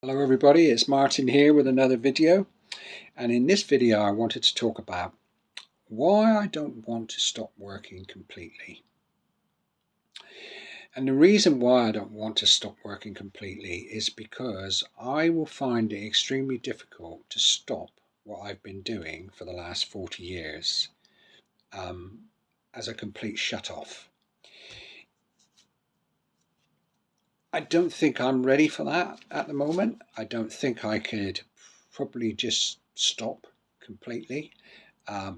Hello everybody, it's Martin here with another video, and in this video I wanted to talk about why I don't want to stop working completely. And the reason why I don't want to stop working completely is because I will find it extremely difficult to stop what I've been doing for the last 40 years as a complete shut-off. I don't think I'm ready for that at the moment. I don't think I could probably just stop completely.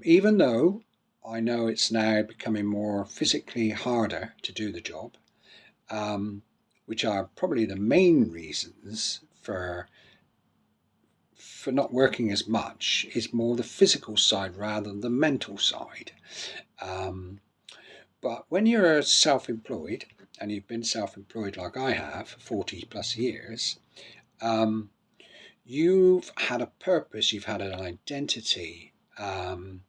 Even though I know it's now becoming more physically harder to do the job, which are probably the main reasons for not working as much, is more the physical side rather than the mental side. But when you're self-employed, and you've been self-employed like I have for 40 plus years, you've had a purpose, you've had an identity, and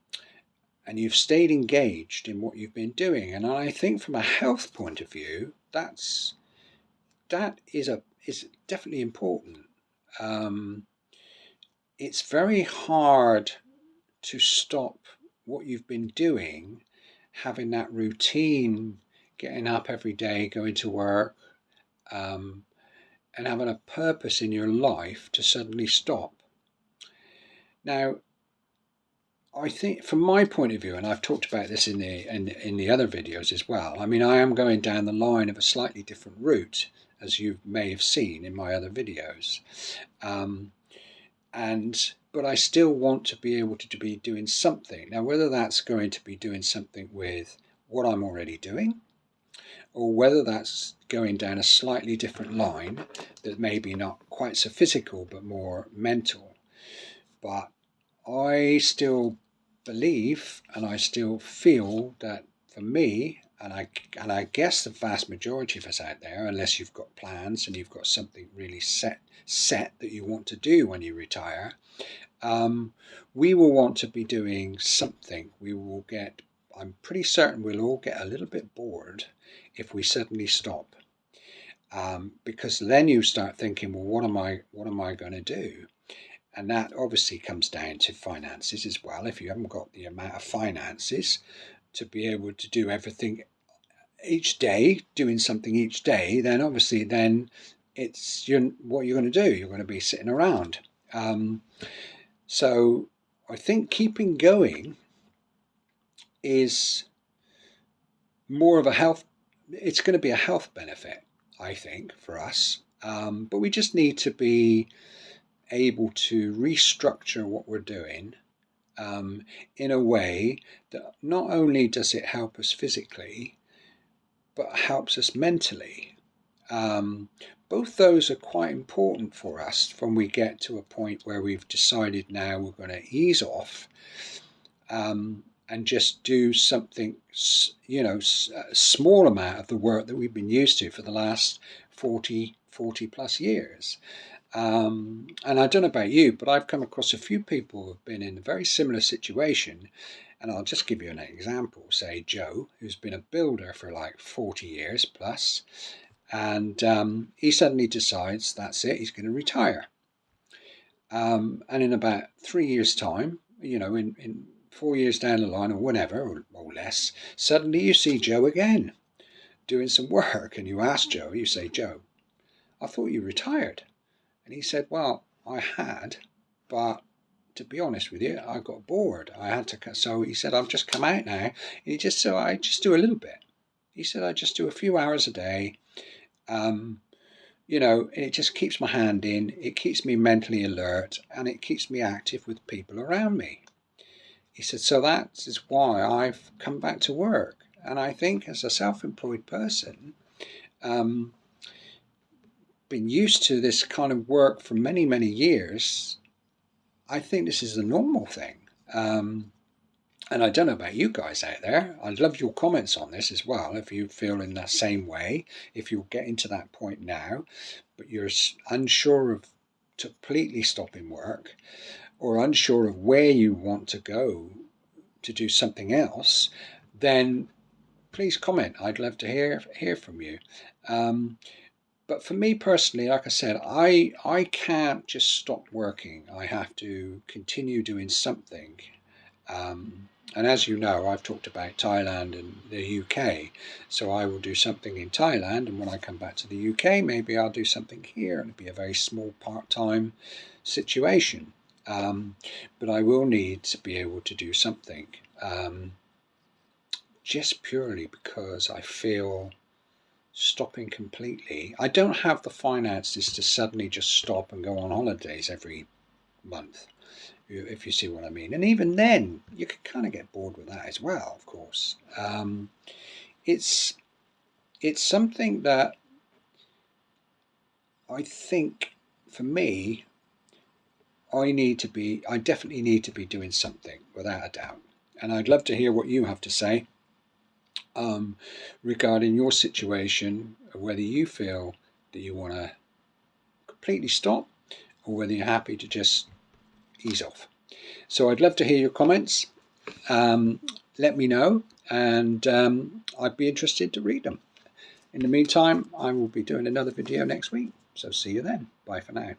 you've stayed engaged in what you've been doing. And I think from a health point of view, that is definitely important. It's very hard to stop what you've been doing, having that routine, getting up every day, going to work, and having a purpose in your life, to suddenly stop. Now, I think from my point of view, and I've talked about this in the other videos as well, I mean, I am going down the line of a slightly different route, as you may have seen in my other videos. But I still want to be able to be doing something. Now, whether that's going to be doing something with what I'm already doing, or whether that's going down a slightly different line that maybe not quite so physical but more mental. But I still believe and I still feel that for me, and I guess the vast majority of us out there, unless you've got plans and you've got something really set that you want to do when you retire, we will want to be doing something. I'm pretty certain we'll all get a little bit bored if we suddenly stop, because then you start thinking, well, what am I going to do? And that obviously comes down to finances as well. If you haven't got the amount of finances to be able to do everything each day, doing something each day, then obviously what you're going to do. You're going to be sitting around. So I think keeping going is more of a health. It's going to be a health benefit, I think, for us. But we just need to be able to restructure what we're doing in a way that not only does it help us physically, but helps us mentally. Both those are quite important for us when we get to a point where we've decided now we're going to ease off and just do something, a small amount of the work that we've been used to for the last 40 plus years. And I don't know about you, but I've come across a few people who have been in a very similar situation. And I'll just give you an example. Say Joe, who's been a builder for like 40 years plus, and he suddenly decides that's it, he's going to retire. And in about 3 years' time, in 4 years down the line or whatever, or less, suddenly you see Joe again doing some work, and you ask Joe, you say, Joe, I thought you retired. And he said, well, I had, but to be honest with you, I got bored. I had to, so he said, I've just come out now. And I just do a little bit. He said, I just do a few hours a day. And it just keeps my hand in, it keeps me mentally alert, and it keeps me active with people around me. He said, so that is why I've come back to work. And I think as a self-employed person, been used to this kind of work for many, many years, I think this is the normal thing. And I don't know about you guys out there. I'd love your comments on this as well. If you feel in that same way, if you're getting to that point now, but you're unsure of completely stopping work, or unsure of where you want to go to do something else, then please comment. I'd love to hear from you. but for me personally, like I said, I can't just stop working. I have to continue doing something. And as you know, I've talked about Thailand and the UK, so I will do something in Thailand, and when I come back to the UK, maybe I'll do something here, and it'll be a very small part-time situation. Um, but I will need to be able to do something, just purely because I feel stopping completely. I don't have the finances to suddenly just stop and go on holidays every month, if you see what I mean. And even then, you can kind of get bored with that as well, of course. It's it's something that I think, for me, I definitely need to be doing something, without a doubt. And I'd love to hear what you have to say, um, regarding your situation, whether you feel that you want to completely stop, or whether you're happy to just ease off. So I'd love to hear your comments. Um, Let me know, and I'd be interested to read them. In the meantime, I will be doing another video next week. So see you then. Bye for now.